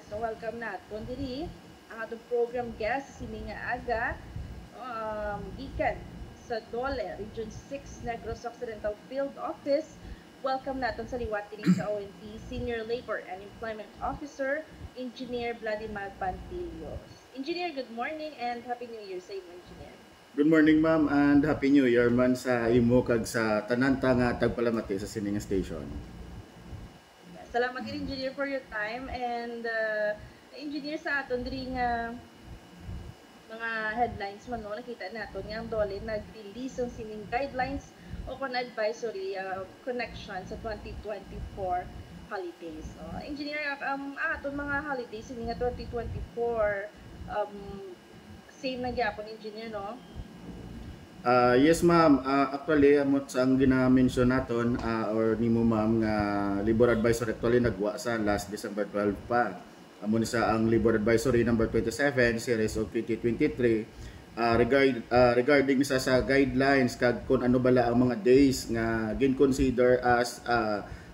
So welcome naton diri ang atong program guest sini nga aga gikan sa Dole Region 6 Negros Occidental Field Office. Welcome naton sa liwat diri sa ONP Senior Labor and Employment Officer Engineer Vladimir Pantillos. Engineer, good morning and Happy New Year sa imo, Engineer. Good morning, ma'am, and Happy New Year man sa imo kag sa tananta nga tagpalamati sa sining station. Salamat din, Engineer, for your time and Engineer sa aton diri nga mga headlines man no nakita naton nga ang Dole nag-release ang sining guidelines o kon advisory connection sa 2024 holidays. So, Engineer, aton mga holidays sining nga 2024 same na gyapon, Engineer, no? Yes, ma'am. Actually, amot sa ang gina-mention naton or nimo, ma'am, nga Labor Advisory actually nagwa sa last December 12 pa. Amo ni sa ang Labor Advisory number 27 series of 2023 regarding sa guidelines kag kung ano bala ang mga days nga gin-consider as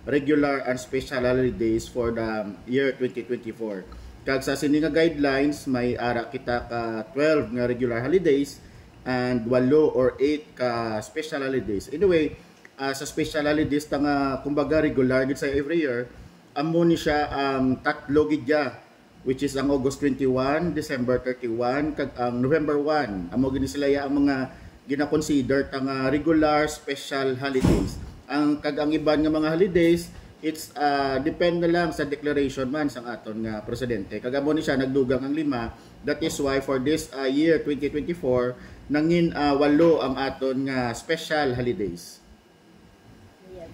regular and special holidays for the year 2024. Kag sa sini nga guidelines may ara kita ka 12 nga regular holidays and 8 or 8 ka special holidays. Anyway, sa special holidays ta nga kumbaga regular gid sa every year, amo ni siya ang tatlo gid ya, which is ang August 21, December 31 kag ang November 1. Amo gini sila ya ang mga gina-consider ta nga regular special holidays. Ang kag ang iban nga mga holidays, it's depend na lang sa declaration man sang aton nga presidente. Kag amo ni siya nagdugang ang 5. That is why for this year 2024 nangin 8 ang aton nga special holidays.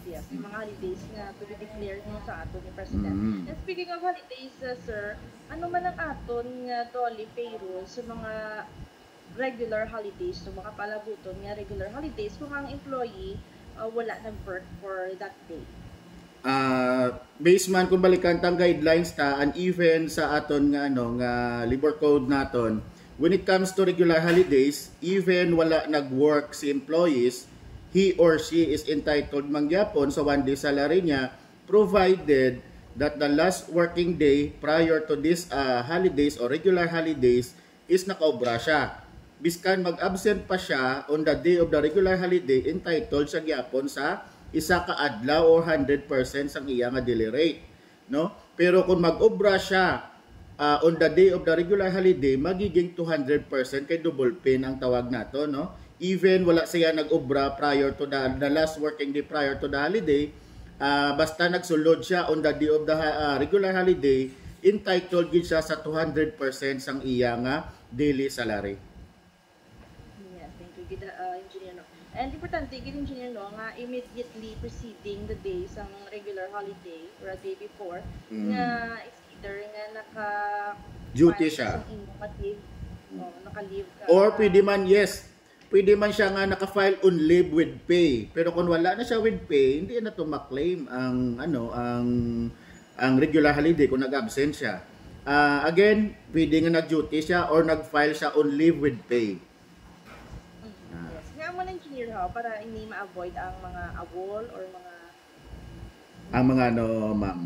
Yes. Yung mga holidays nga to be declared mo sa aton ni President. And speaking of holidays, sir, ano man ang aton nga Dole payroll sa mga regular holidays, so mga palabuton nga regular holidays kung ang employee wala nag-work for that day? Based man kung balikan tang guidelines ta and even sa aton nga labor code naton, when it comes to regular holidays, even wala nag-work si employees, he or she is entitled mangyapon sa 1 day salary niya provided that the last working day prior to this holidays or regular holidays is nakaobra siya. Biskan mag-absent pa siya on the day of the regular holiday, entitled siya gyapon sa isa ka adlaw or 100% sang iya nga daily rate, no? Pero kung mag-obra siya on the day of the regular holiday, magiging 200% kay double pay ang tawag nato, no? Even wala siya nag-obra prior to the last working day prior to the holiday, basta nagsulod siya on the day of the regular holiday, entitled gid siya sa 200% sang iya nga daily salary. Yes, thank you, Engineer, no? And importante gid, Engineer, no, nga immediately preceding the day sang regular holiday or a day before nga is either nga naka duty siya naka-leave ka, or pwede man siya nga naka-file on leave with pay, pero kung wala na siya with pay, hindi na to ma-claim ang ang regular holiday kung nag-absent siya. Again, pwede nga nag-duty siya or nag-file siya on leave with pay. Yes. Nga mo na, Engineer, para hindi ma-avoid ang mga awol or mga ma'am.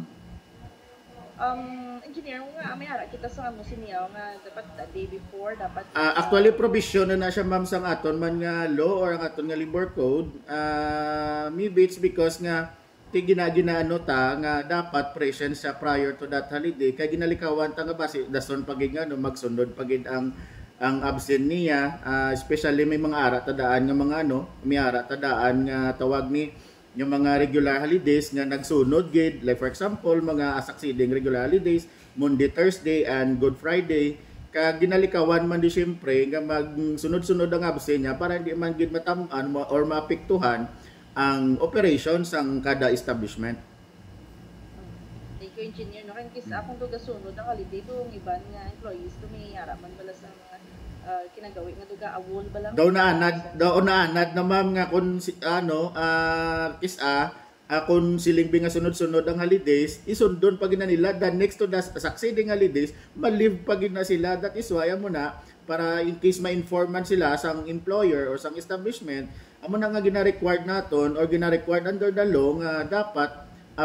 Engineer, nga may ara kita sa ano siniyaw nga dapat the day before dapat Actually provision na siya, ma'am, sang aton man nga law or ang aton nga labor code. Maybe it's because nga ginaano ta nga dapat present siya prior to that holiday kay ginalikawan ta nga base dason pagid nga magsundod pagid ang absent niya, especially may mga ara tadaan nga mga may ara tadaan nga tawag ni yung mga regular holidays nga nagsunod gid, like for example mga succeeding regular holidays Monday, Thursday and Good Friday, kag ginalikawan man di syempre nga magsunod-sunod ang absent niya para hindi man gid matam-an or maapektuhan ang operations ang kada establishment. Thank you, Engineer, no? Kan kisa akong tugasunod ang holiday to iban nga employees to may ara man bala sa mga kinagawi nga duga awol ba lang Daw naanad na, ma'am, nga kung kung silingbi nga sunod-sunod ang holidays, isundon pag nila the next to the succeeding holidays, ma-leave pag na sila. That is why mo na para in case ma-inform man sila sang employer or sang establishment, amo na nga gina-required naton or gina-required under the law nga dapat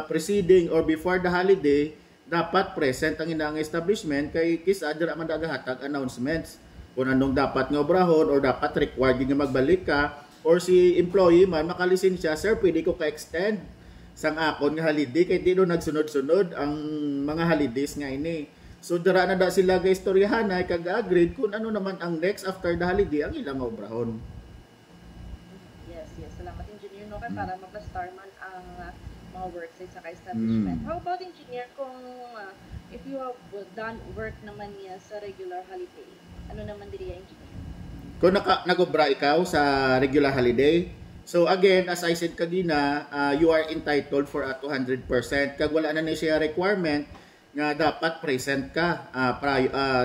preceding or before the holiday dapat present ang inang establishment kay kisa dira man dagahatag announcements kung anong dapat nga obrahon or dapat required nga magbalik ka or si employee man makalisensya, sir, pwede ko ka-extend sang akon nga holiday kay di do nagsunod-sunod ang mga holidays nga ini. So dira na da sila ga istoryahanay kag agreed kung ano naman ang next after the holiday ang ilang obrahon. Yes, yes. Salamat, engineer, no? Kaya para mapastar man ang mga work sa isa ka-establishment. How about, engineer, kung if you have done work naman niya sa regular holiday, ano naman diri engineer? Kung nagobra ikaw sa regular holiday, so again, as I said kanina, you are entitled for a 200%. Kag wala na siya requirement nga dapat present ka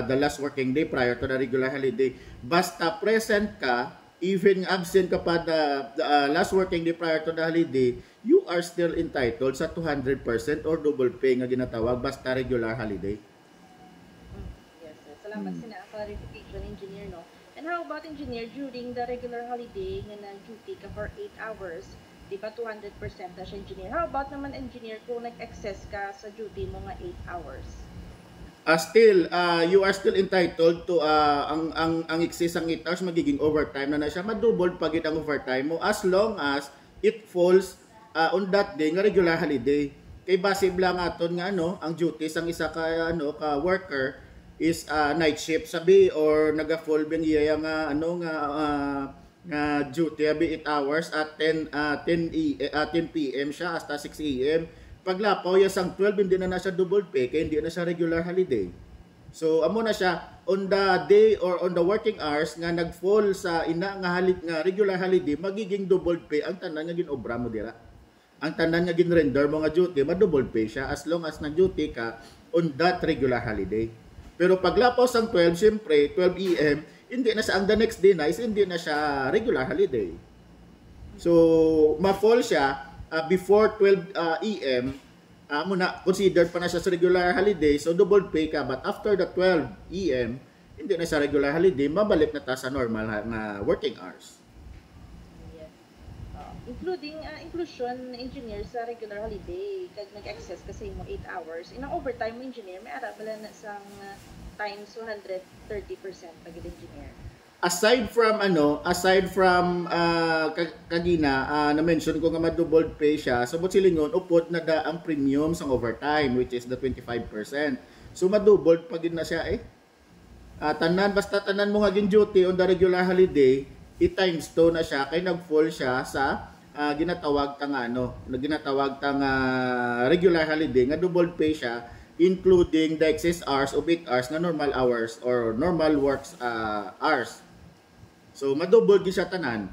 the last working day prior to the regular holiday. Basta present ka, even absent ka pa the last working day prior to the holiday, you are still entitled sa 200% or double pay nga ginatawag basta regular holiday. Yes, sir. Salamat sa clarification, engineer, no? And how about, engineer, during the regular holiday nga nag-duty ka for 8 hours, di ba 200% na siya, engineer? How about naman, engineer, kung nag-excess ka sa duty mo nga 8 hours? Still, you are still entitled to ang excess ang 8 hours magiging overtime na siya, madouble pag ang overtime mo as long as it falls on that day nga regular holiday. Kay base lang aton nga ang duties ang isa ka ka worker is night shift sabi or naga-full ben iya nga nga duty abi 8 hours at 10 PM siya hasta 6 AM. Paglapaw ya sang 12 hindi na siya double pay kay hindi na siya regular holiday. So amo na siya on the day or on the working hours nga nagfall sa ina nga regular holiday magiging double pay ang tanan nga ginobra mo dira. Ang tanan nga ginrender mo nga duty ma-double pay siya as long as nag-duty ka on that regular holiday. Pero paglapaw sang 12 syempre 12 AM hindi na siya ang the next day na is hindi na siya regular holiday. So ma-fall siya before 12 AM, muna considered pa na siya sa regular holiday, so double pay ka. But after the 12 AM, hindi na sa regular holiday, mabalik na ta sa normal na working hours. Yes. Including inclusion, engineer, sa regular holiday, kag nag-excess kasi mo 8 hours. Inang overtime mo, engineer, may arabala na sang times 130% pag engineer. Aside from kagina na mention ko nga ma-double pay siya, sabot silingon upot na da ang premium sa overtime which is the 25%. So ma-double pag na siya basta tanan mo nga gin duty on the regular holiday, i-times 2 na siya kay nag-fall siya sa ginatawag tang regular holiday nga double pay siya including the excess hours of 8 hours na normal hours or normal works hours. So, madouble gi siya tanan.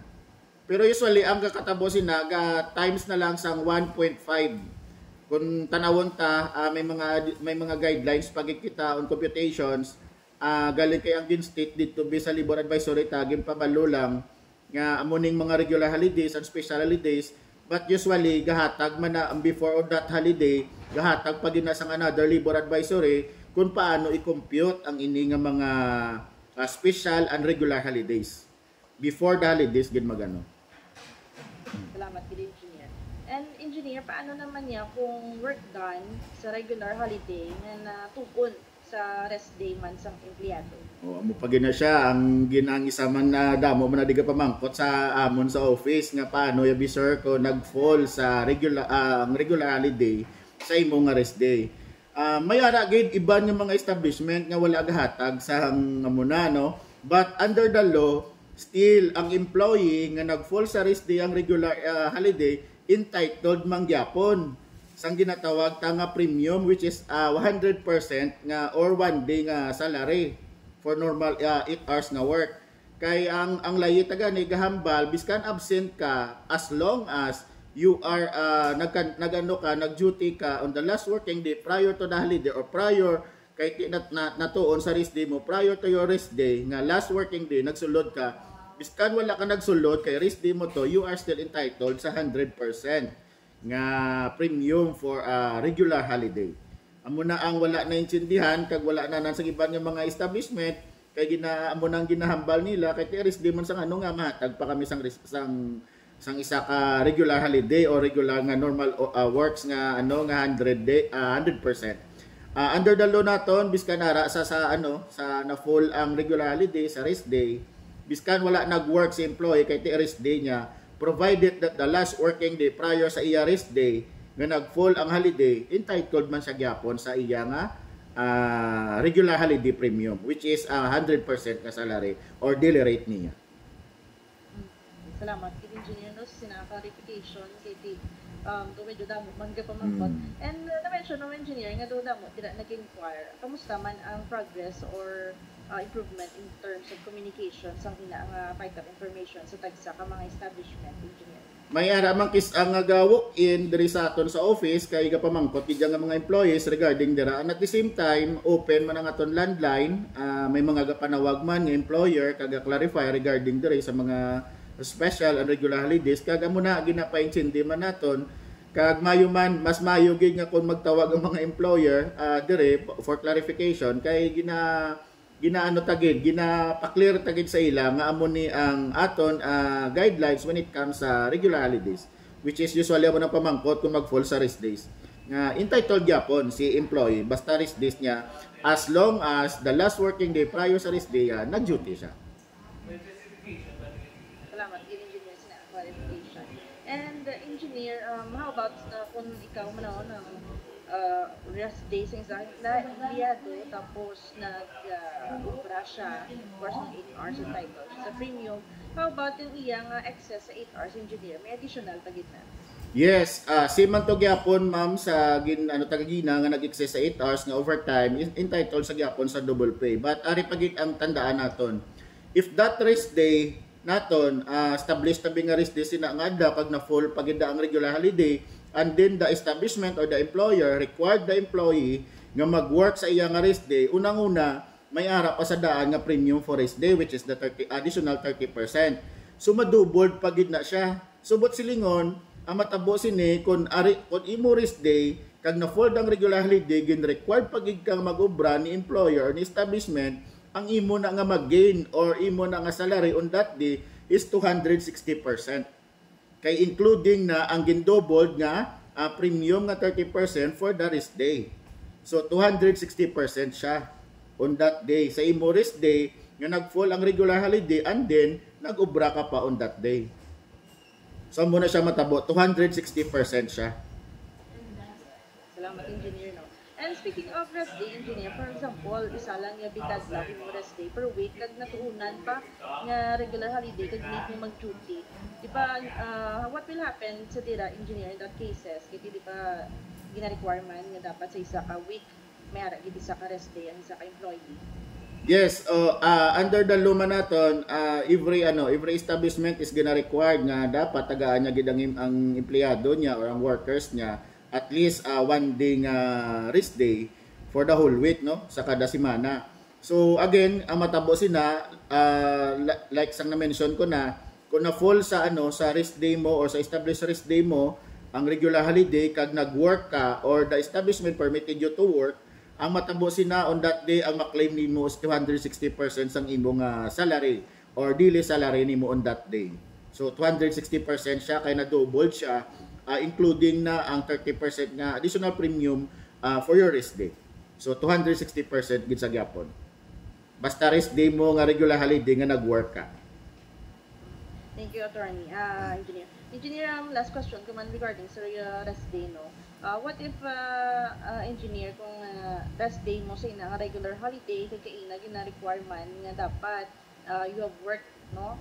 Pero usually, ang kakatabosin na, times na lang sang 1.5. Kung tanawon ta, may mga guidelines pagkikita on computations, galing kay ang state dito sa Labor Advisory tagin pabalo lang nga amuning mga regular holidays and special holidays, but usually gahatag man na before on that holiday, gahatag pa din na sang another Labor Advisory kung paano i-compute ang ini nga mga special and regular holidays. Before the holidays, gin magano. Salamat kay engineer. And engineer, paano naman niya kung work done sa regular holiday na natukon sa rest day man sang empleyado? Amo pa gina siya ang ginang isa man na damo man na diga pamangkot sa amon sa office nga paano ya sir ko nag-fall sa regular holiday sa imong nga rest day. May ara gid iba nga mga establishment nga wala gahatag sa amuna no, but under the law still ang employee nga nag-fall sa rest day ang regular holiday entitled mangyapon sang ginatawag ta nga premium which is 100% nga or 1 day nga salary for normal 8 hours nga work. Kay ang layi taga ni gahambal biskan absent ka as long as you are nag-duty ka on the last working day prior to the holiday or prior kay natuon sa rest day mo prior to your rest day nga last working day nagsulod ka biskan wala ka nagsulod kay rest day mo to you are still entitled sa 100% nga premium for a regular holiday. Amo na ang wala na intindihan kag wala na sa iban nga mga establishment kay amo nang ginahambal nila kay rest day man sang nga mahatag pa kami sang isa ka regular holiday or regular nga normal works nga 100%. Under the law naton biskan ara sa na full ang regular holiday sa rest day, biskan wala nag-work si employee kay ti rest day niya, provided that the last working day prior sa iya rest day nga nag-full ang holiday, entitled man siya gyapon sa iya nga regular holiday premium, which is 100% ka salary or daily rate niya. Salamat kay engineer no sa clarification kay ti to medyo damo man pa mangkot. And na-mention ng engineer nga do damo dira nag-inquire kamusta man ang progress or improvement in terms of communication sa ina nga vital information sa tagsa ka mga establishment engineer. May ara man kis ang walk in diri sa aton sa office kay gapamangkot kid nga mga employees regarding dira, and at the same time open man ang aton landline, may mga gapanawag man nga employer kaga clarify regarding diri sa mga special and regular holidays, kaga muna ginapaintindi man naton kag mayo man mas mayo gid nga kung magtawag ang mga employer dire for clarification kay ginaano tagid ginapa-clear tagid sa ila nga amo ni ang aton guidelines when it comes sa regular holidays, which is usually amo nang pamangkot kung mag-fall sa rest days nga entitled gyapon si employee basta rest days niya as long as the last working day prior sa rest day nag-duty siya. Salamat kay engineer sa clarification. And engineer, how about kung ikaw man ng rest days sa liyado tapos nag-ubra siya for some 8 hours entitled sa premium, how about yung iyang excess sa 8 hours engineer? May additional tagit na? Yes, si man to gyapon ma'am sa tagagina nga nag-excess sa 8 hours nga overtime entitled sa gyapon sa double pay. But ari pagit ang tandaan naton, if that rest day naton established na nga rest day sina nga adda kag na full pagida ang regular holiday, and then the establishment or the employer required the employee nga mag-work sa iya nga rest day, unang-una may ara pa sa daan nga premium for rest day, which is the additional 30%. So madubol pagid na siya. Subot silingon ang matabo sini kung imo rest day kag na full ang regular holiday, gin required pagid kang mag-ubra ni employer or ni establishment, ang imo na nga mag-gain or imo na nga salary on that day is 260%. Kay including na ang gindoubled nga premium nga 30% for the rest day. So 260% siya on that day. Sa imo rest day nga nag-fall ang regular holiday and then nag-ubra ka pa on that day. So muna siya matabo, 260% siya. Salamat engineer no. And speaking of rest day engineer, for example, isa lang nga bitad lang yung rest day per week kag natuunan pa nga regular holiday kag need mo mag-duty. Di ba what will happen sa dira engineer in that cases? Kaya di ba gina-requirement nga dapat sa isa ka week may ara gid isa ka rest day ang isa ka employee? Yes, under the law man naton, every establishment is gonna required nga dapat tagaan niya gid ang empleyado niya or ang workers niya at least one day nga rest day for the whole week no sa kada semana. So again, ang matabo sina like sang na-mention ko na kung na fall sa sa rest day mo or sa established rest day mo ang regular holiday kag nag-work ka or the establishment permitted you to work, ang matabo sina on that day ang maklaim nimo is 260% sang imong salary or daily salary nimo on that day. So 260% siya kay na double siya, including na ang 30% nga additional premium for your rest day. So 260% gid sa gyapon. Basta rest day mo nga regular holiday nga nag-work ka. Thank you, attorney. Engineer. Engineer, last question naman regarding sa rest day no. What if engineer kung rest day mo sa ina nga regular holiday kay kaina gina requirement nga dapat you have worked no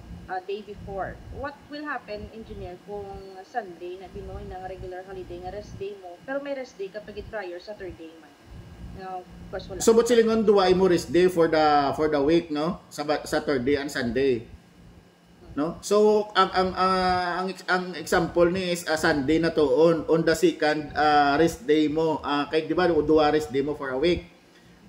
day before, what will happen engineer kung Sunday na Pinoy na regular holiday nga rest day mo pero may rest day kapag prior Saturday man? No, of course wala. So but silingon duwa imo rest day for the week no, Saturday and Sunday. No? So ang example ni is Sunday na to on the second rest day mo. Kay di ba duwa rest day mo for a week.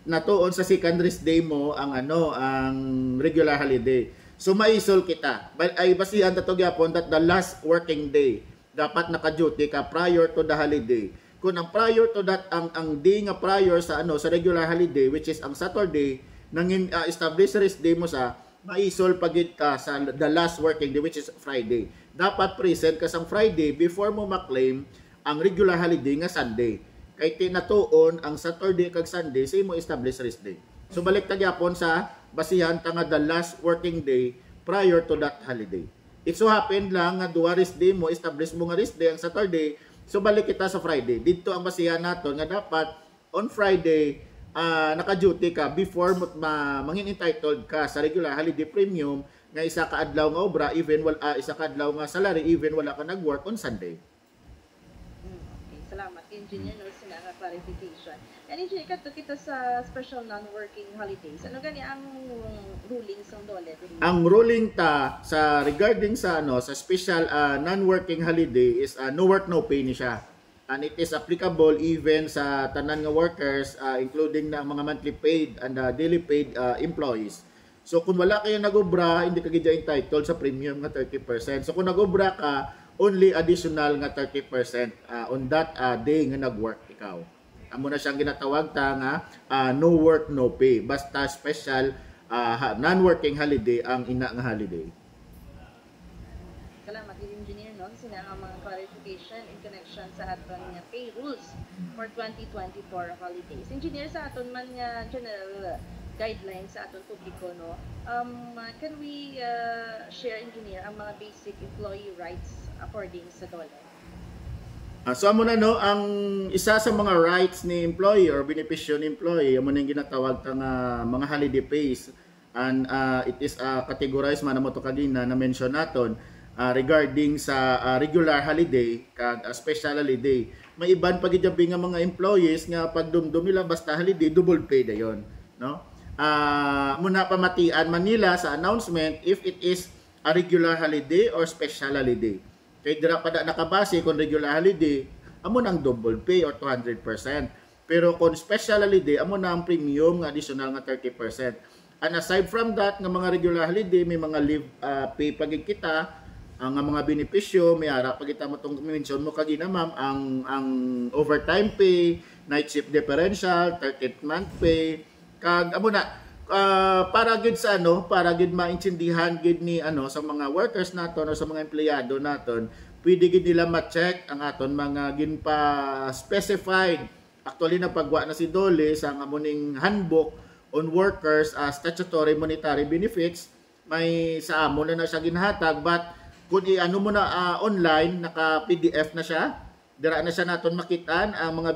Na to on sa second rest day mo ang ang regular holiday. So maisol kita. Ay basihan to gyapon that the last working day dapat naka-duty ka prior to the holiday. Kung ang prior to that ang day nga prior sa sa regular holiday, which is ang Saturday nang established rest day mo sa maisol pagid ka sa the last working day, which is Friday. Dapat present ka sang Friday before mo maklaim ang regular holiday nga Sunday. kay tinatuon ang Saturday kag Sunday sa imo establish rest day. So balik ta gyapon sa basihan ta nga the last working day prior to that holiday. It so happen lang nga duha rest day mo, establish mo nga rest day ang Saturday, so balik kita sa Friday. Dito ang basihan naton nga dapat on Friday naka-duty ka before mo mangin entitled ka sa regular holiday premium nga isa ka adlaw nga obra even isa ka adlaw nga salary even wala ka nag-work on Sunday. Okay, salamat engineer no sa nga clarification. And engineer kadto kita sa special non-working holidays. Ano gani ang rulings ng DOLE? Ang ruling ta sa regarding sa sa special non-working holiday is no work no pay ni siya. And it is applicable even sa tanan nga workers including na mga monthly paid and daily paid employees. So kung wala kayo nagobra, hindi ka gid entitled sa premium nga 30%. So kung nagobra ka, only additional nga 30% on that day nga nag-work ikaw. Amo na siyang ginatawag ta nga no work no pay. Basta special non-working holiday ang ina nga holiday. Salamat engineer no sina nga mga clarification in connection sa aton nga pay rules for 2024 holidays. Engineer sa aton man nga general guidelines sa aton publiko no. Can we share engineer ang mga basic employee rights according sa DOLE? So amo na no ang isa sa mga rights ni employee or benepisyo ni employee amo nang ginatawag ta nga mga holiday pays, and it is categorized man mo to kanina na mention naton regarding sa regular holiday kag special holiday. May iban pag gidabi nga mga employees nga pagdumdum nila basta holiday double pay dayon no. Muna pamatian Manila sa announcement if it is a regular holiday or special holiday. Kay dira pa nakabase kung regular holiday amo nang double pay or 200%. Pero kung special holiday amo na ang premium nga additional nga 30%. And aside from that nga mga regular holiday may mga leave pay pagig kita ang mga benepisyo may ara pag kita mo tong mention mo kagina ma'am ang overtime pay, night shift differential, 13th month pay kag amo na para gid sa para gid maintindihan gid ni sa mga workers naton o sa mga empleyado naton, pwede gid nila ma-check ang aton mga ginpa specified actually na pagwa na si DOLE sa amoning handbook on workers statutory monetary benefits. May sa amo na siya ginhatag but kung mo na online naka PDF na siya, dira na siya naton makitaan ang mga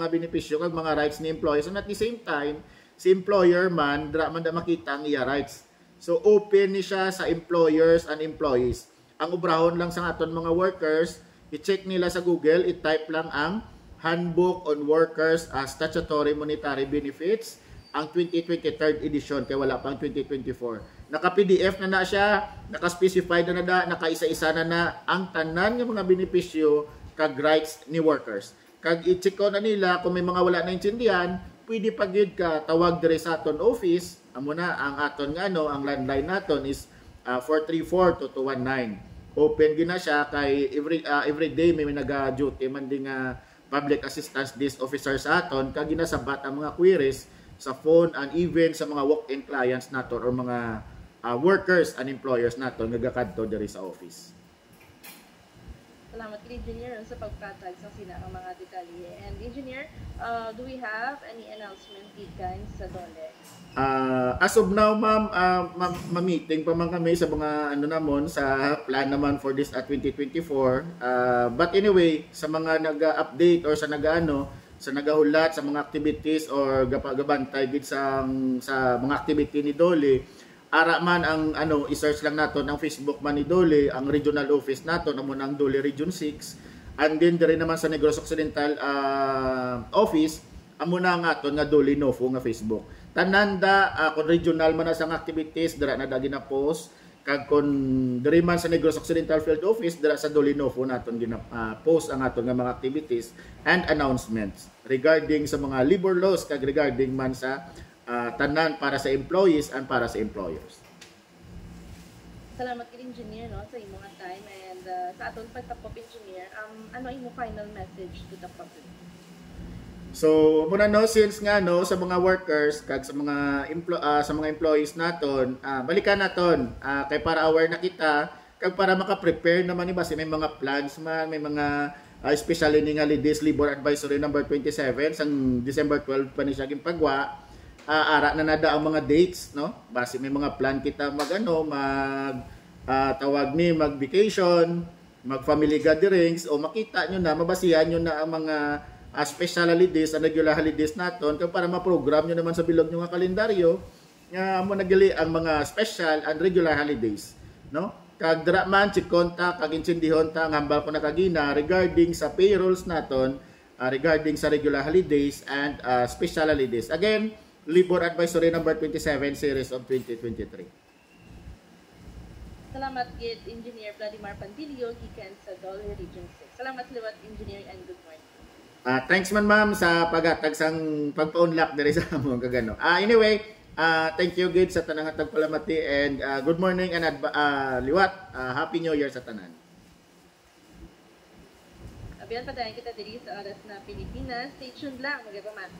benepisyo kag mga rights ni employees, and at the same time si employer man dira man da makita ang iya rights. So open ni siya sa employers and employees. Ang obrahon lang sa aton mga workers, i-check nila sa Google, i-type lang ang Handbook on Workers Statutory Monetary Benefits, ang 2023 edition kay wala pang 2024. Naka-PDF na siya, naka-specified na naka-isa-isa na ang tanan ng mga benepisyo kag rights ni workers. Kag i-check ko na nila kung may mga wala na intindihan, pwede pagid ka tawag dire sa aton office. Amo na ang aton nga ang landline naton is 434-2219. Open gina siya kay every day may naga-duty man ding public assistance desk officer sa aton kag ginasabat ang mga queries sa phone and even sa mga walk-in clients naton or mga workers and employers naton nga gakadto diri sa office. Salamat kay engineer sa pagpatag sa sina ang mga detalye. And engineer, do we have any announcement gikan sa DOLE? As of now, ma'am, ma-meeting pa man kami sa mga namon sa plan naman for this 2024. But anyway, sa mga nag-update or sa sa nagahulat sa mga activities or gabantay gid sa mga activity ni DOLE, ara man ang i-search lang naton ang Facebook man ni DOLE, ang regional office naton amo nang DOLE Region 6, and then dire naman sa Negros Occidental office amo na nga aton nga DOLE Nofo nga Facebook. Tananda kung regional man sa activities dira na dagi na post, kag kung dire man sa Negros Occidental Field Office dira sa DOLE Nofo naton post ang aton nga mga activities and announcements regarding sa mga labor laws kag regarding man sa tanan para sa employees and para sa employers. Salamat kay engineer sa imong time, and sa aton pagtapos engineer, ano imo final message to the public? So muna since nga sa mga workers kag sa mga employees naton, balikan naton kay para aware na kita kag para maka-prepare naman ni base may mga plans man, may mga especially ni nga Lidis Labor Advisory number 27 sang December 12 pa ni siya gimpagwa. Ara na nada ang mga dates, no? Base may mga plan kita tawag ni mag vacation, mag family gatherings, o makita nyo na, mabasihan nyo na ang mga special holidays, ang regular holidays naton, kaya para ma-program nyo naman sa bilog nyo nga kalendaryo nga mo nagali ang mga special and regular holidays, no? Kag dira man si konta kag insindihon ta ang hambal ko na kagina regarding sa payrolls naton, regarding sa regular holidays and special holidays. Again, Labor Advisory number 27 series of 2023. Salamat gid Engineer Vladimir Pandilio gikan sa Dole Region 6. Salamat liwat Engineer and good morning. Thanks man ma'am sa paghatag sang pagpa-unlock diri sa among kagano. Anyway, thank you gid sa tanang hatag palamati and good morning and liwat happy new year sa tanan. Abiyan pa tayo kita diri sa oras na Pilipinas. Stay tuned lang, magagaman.